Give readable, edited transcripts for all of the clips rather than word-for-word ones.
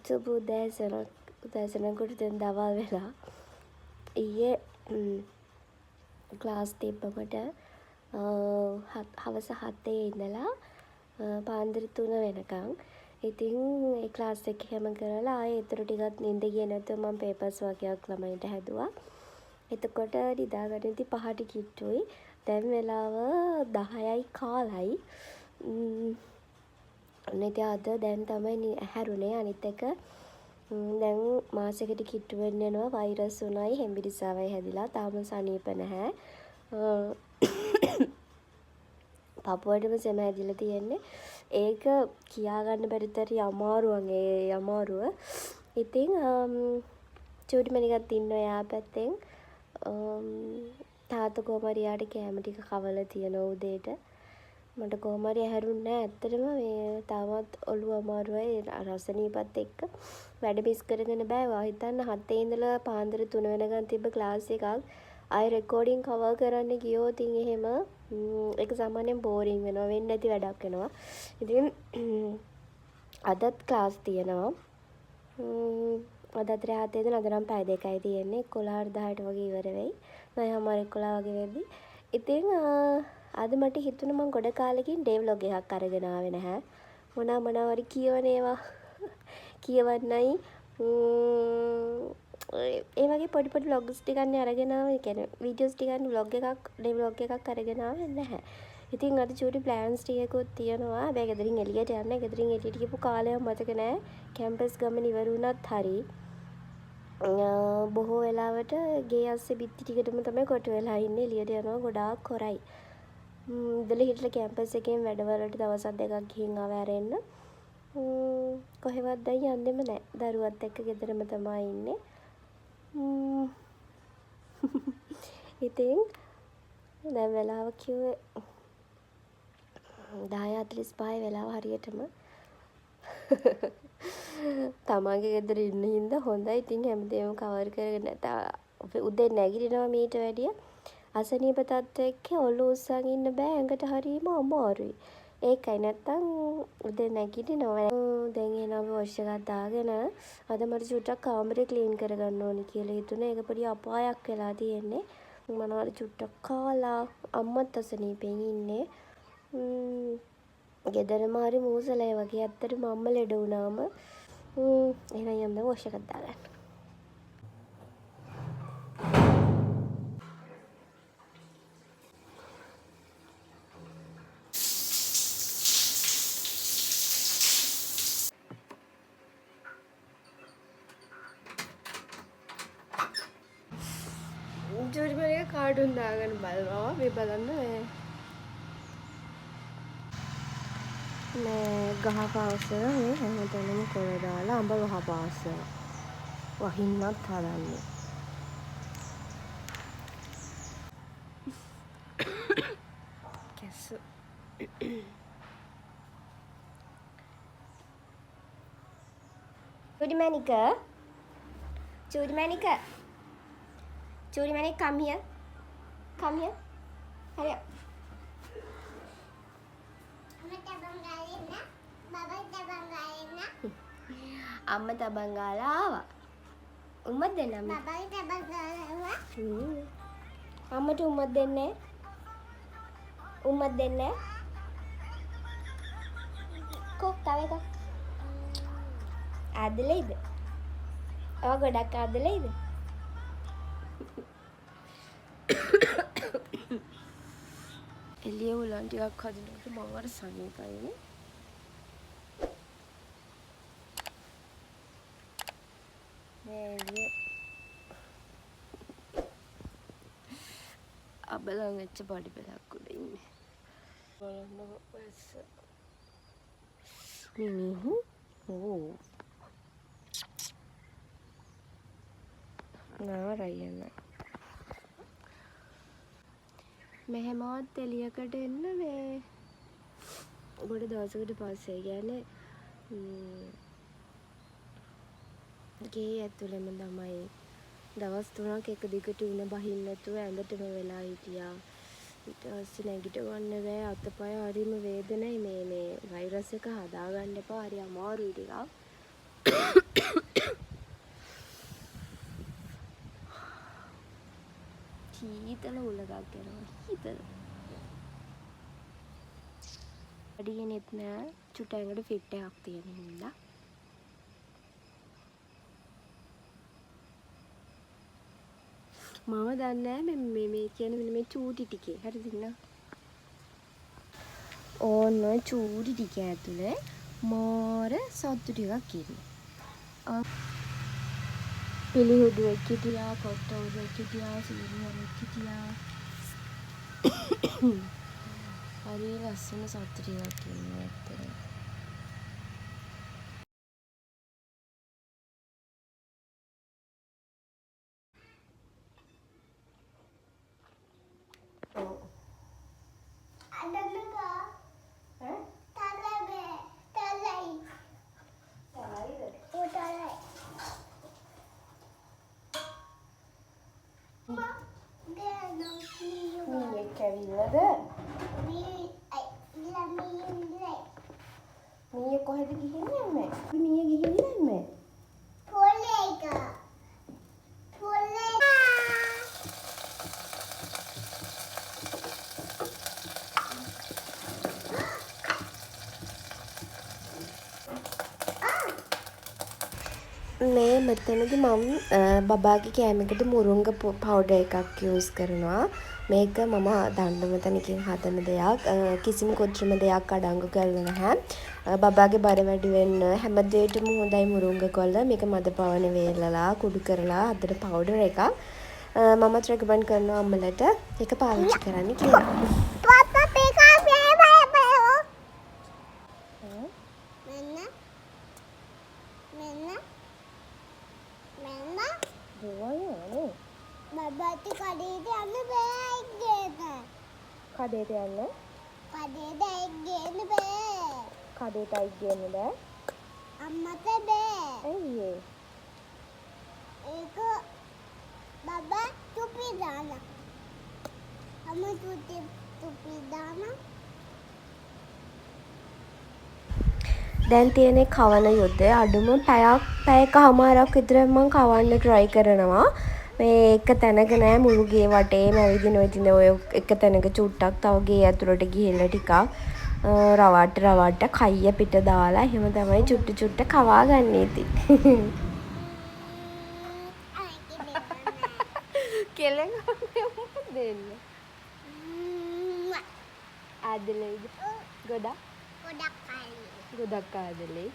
සුබ උදෑසනකට දැන් දවල් වෙලා. ඊයේ ක්ලාස් තිබ්බමට හවස 7 ඉඳලා පාන්දර 3 වෙනකන්. ඉතින් ඒ ක්ලාස් එක හැම කරලා ආයේ ඊටු ටිකක් නිින්ද ගියේ නැතුව මම පේපර්ස් වගේක් ළමයින්ට හැදුවා. එතකොට නිදාගන්න ඉතින් 5ට කිට්ටුයි. දැන් වෙලාව 10යි කාලයි. ඉතින් අද දැන් තමයි හැරුණේ. අනිත් එක දැන් මාසෙකට කිට්ටු වෙන්න යනවා. වෛරස් උණයි හෙම්බිරිස්සාවයි හැදිලා. තාම සනීප නැහැ. පපුවටම සෙම හැදිලා තියෙන්නේ. ඒක කියාගන්න බැරි තරම් අමාරුව. ඉතින් චූටි මණිකත් ඉන්නවා යා පැත්තෙන්. තාත්තා කොහොම හරි යාට කෑම ටික කවලා තියෙනවා උදේට. මට කොහොම හරි ඇහැරුන්නේ නැහැ. ඇත්තටම මේ තාමත් ඔළුව අමාරුයි රසනීපත් එක්ක. වැඩ මිස් කරගෙන බෑ. වා හිතන්න 7 ඉඳලා පාන්දර 3 වෙනකන් තිබ්බ ක්ලාස් එකක් ආයි රෙකෝඩින් කවර් කරන්න ගියොත් එහෙම ඒක සාමාන්‍යයෙන් බෝරින් වෙනවා. වෙන්නේ නැති වැඩක් වෙනවා. ඉතින් අදත් ක්ලාස් තියෙනවා. අදත් රාත්‍රියේ ඉඳන් අද නම් පැය 2යි තියෙන්නේ. 11:10ට වගේ ඉවර වෙයි. 9:00 11 වගේ වෙද්දි. ඉතින් අද මට හිතුණා මම ගොඩ කාලෙකින් ඩේ ව්ලොග් එකක් අරගෙන ආවේ නැහැ. මොනවාරි කියවන ඒවා කියවන්නයි ඒ වගේ පොඩි ව්ලොග්ස් ටිකක් අරගෙන ආවේ. ඒ කියන්නේ වීඩියෝස් ටිකක් ව්ලොග් එකක් ඩේ ව්ලොග් එකක් අරගෙන ආවේ නැහැ. ඉතින් අද චූටි ප්ලෑන්ස් ටිකකුත් තියෙනවා. හැබැයි ගෙදරින් එළියට යන්න. ගෙදරින් එළියට ගිහපු කාලයක් මතක නැහැ. කැම්පස් ගමන ඉවර වුණත් හරි. බොහෝ වෙලාවට ගේ අස්සේ බිත්ති ටිකටම තමයි කොට වෙලා ඉන්නේ. එළියට යනවා ගොඩාක් කොරයි. ඉඳලා හිටලා කැම්පස් එකෙන් වැඩවලට දවස් දෙකක් ගිහින් ආව ඇරෙන්න. කොහෙවත් දැන් යන්නෙම නැහැ. දරුවත් එක්ක ගෙදරම තමයි ඉන්නේ. ඉතින් දැන් වෙලාව කිව්වේ 10:45 වෙලාව හරියටම. තමන්ගේ ගෙදර ඉන්න හින්දා හොඳයි. ඉතින් හැමදේම කවර් කරගෙන නැත. උදේ නැගිටිනවා මීට වැඩිය. අසනීප තත්ත්වයක ඔළුව උස්සන් ඉන්න බෑ. ඇඟට හරීම අමාරුයි. ඒකයි නැත්තම් උදේ නැගිටිනවා. දැන් එනවා වොෂ් එකක් දාගෙන අද මට චුට්ටක් කාමරේ ක්ලීන් කරගන්න ඕනි කියලා හිතුණා. ඒක පොඩි අපායක් වෙලා තියෙන්නේ. මොනවාරි චුට්ටක් කාලා අම්මත් අසනීපෙන් ඉන්නේ. ගෙදරම හරි මූසලයි වගේ. ඇත්තටම අම්ම ලෙඩ වුණාම එහෙනම් යන්න වොෂ් එකක් දාගන්න. චූටි මල්ලික කාටුන් දාගෙන බලනවා. මේ බලන්න මේ ගහ පාසල මේ හැමතැනම කොළ දාලා අඹ ගහ පාසල වහින්නත් හදන්නේ. කැස්ස චූටි මණික come here. Hurry up. අම්ම තබන් ගාලා ආවා. උම්මත් දෙන්න අම්ම. බබයි තබන් ගාලා ආවා. අම්මට උම්මත් දෙන්නේ. උම්මත් දෙන්නේ. තව එකක්. ආදලේද? ඔය ගොඩක් ආදලේද? එළිය උලන් ටිකක් හදිනකොට මම අර සනීපයිනේ. මේ අබලන් වෙච්ච බඩි පෙලක් උඩ ඉන්නේ. බලන්න ඔයස. මිනිහු නාරයන. මෙහෙමවත් එළියකට එන්න මේ ගොඩ දවසකට පස්සේ කියන්නේ ගේ ඇතුළෙම තමයි දවස් 3ක් එක දිගට උණ බහින්න නැතුව ඇඳටම වෙලා හිටියා. ඊට පස්සේ නැගිට ගන්න බෑ. අතපය හරිම වේදනයි. මේ වෛරස් එක හදාගන්න එපා. හරි අමාරුයි ටිකක්. හීතල උලගක් කරනවා. හීතල. අඩියෙනෙත් නෑ. චුට්ට ඇඟට ෆිට් එකක් තියෙන හින්දා. මම දන්නේ නෑ මේ කියන මෙන්න මේ චූටි ටිකේ. හරිද නේද? ඕන්න චූටි ටික ඇතුලේ මාර සත්තු ටිකක් ඉන්නවා. පිළිහුඩුවෙක් හිටියා, කොට්ටවුරෙක් හිටියා, සීරුවෙක් හිටියා. හරි ලස්සන සත්තු ටිකක් ඉන්නවා ඇත්තටම. මීය කොහෙද ගිහින් යන්නේ? මීය ගිහින් යන්නේ? පොලේක. මේ මෙතනදි මම බබාගේ කෑමකට මුරුංග පවුඩර් එකක් යූස් කරනවා. මේක මම දන්න තැනකින් හදන දෙයක්. කිසිම කුත්‍රිම දෙයක් අඩංගු කරලා නැහැ. බබාගේ බර වැඩි වෙන්න හැමදේටම හොඳයි මුරුංග කොළ. මේක මද පවන වේලලා කුඩු කරලා හදන පවුඩර් එකක්. මමත් රෙකමන්ඩ් කරනවා අම්මලට ඒක පාවිච්චි කරන්න කියලා. බබාට කඩේට යන්න බෑ එක්ගේට. කඩේට යන්න? කඩේට එක්ගේන්න බෑ. කඩේට එක්ගේන්න බෑ? අම්මට බෑ. ඇයි ඒ? ඒක බබා තුපි දාන. අම්ම තුපි දාන. දැන් තියෙන්නේ කවන යුද්ධය. අඩුම පැයකමාරක් විතර මම කවන්න try කරනවා. මේ එක තැනක නෑ මුළු ගේ වටේම ඇවිදින ඔය එක තැනක චුට්ටක් තව ගේ ඇතුළට ගිහිල්ලා ටිකක් රවට්ට කයිය පිට දාලා එහෙම තමයි චුට්ට කවා ගන්න ඉතින්. කෙලෙන් දෙන්න. ආදලෙයිද? ගොඩක් ආදලෙයි.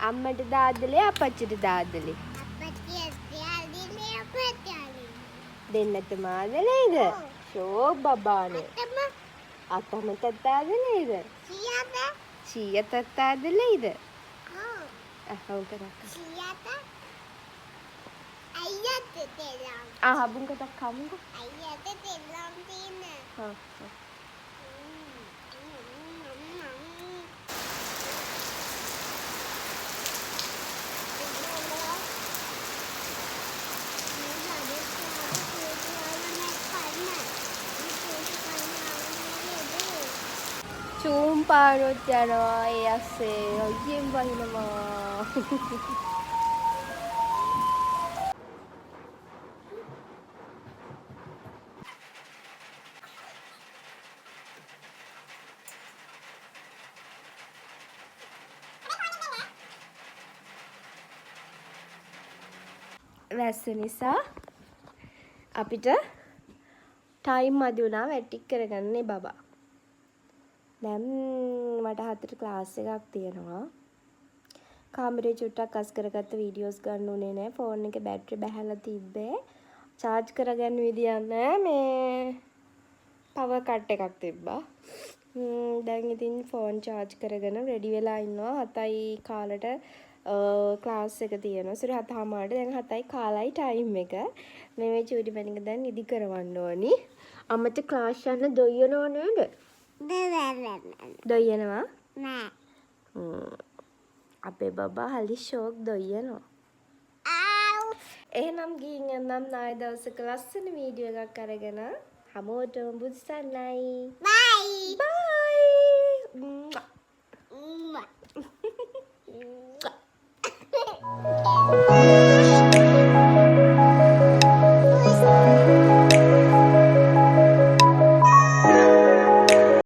අම්මට දාදලේ අපච්චිට දාදලේ. දෙන්නටම ආදලේද? ෂෝ බබානේ. අතමටත් ආදලේද? සීයටත් ආදලේද? ඔව් කරා. අයියට දෙල්ලම්. හබුන්කට කමුකෝ. අයියට දෙල්ලම් තියෙන. හා. චූම්පානොත් යනවා ඒ අස්සේ ඔයියෙන් වහිනවා. වැස්ස නිසා අපිට ටයිම් මදි වුණා වැටික් කරගන්නේ බබා. දැන් මට 4ට ක්ලාස් එකක් තියෙනවා. කාමරේ චුට්ටක් අස් කරගත්ත වීඩියෝස් ගන්න උනේ නැහැ. ෆෝන් එකේ බැටරි බැහැලා තිබ්බේ. charge කරගන්න විදියක් නැහැ. මේ power cut එකක් තිබ්බා. දැන් ඉතින් ෆෝන් charge කරගෙන රෙඩි වෙලා ඉන්නවා. 7යි කාලට ක්ලාස් එක තියෙනවා. සුරි 7:00ට දැන් 7යි කාලයි ටයිම් එක. මේ චූටි මැනික දැන් ඉදි කරවන්න ඕනි. අම්මට ක්ලාස් යන්න දොයනෝ නේද? දොයනවා? නෑ. අපේ බබා හලි ෂෝක් දොයනවා. එහෙනම් ගිහින් එන්නම් නාය දවසක ලස්සන වීඩියෝ එකක් අරගෙන. හැමෝටම බුදු සරණයි. බයි. බයි.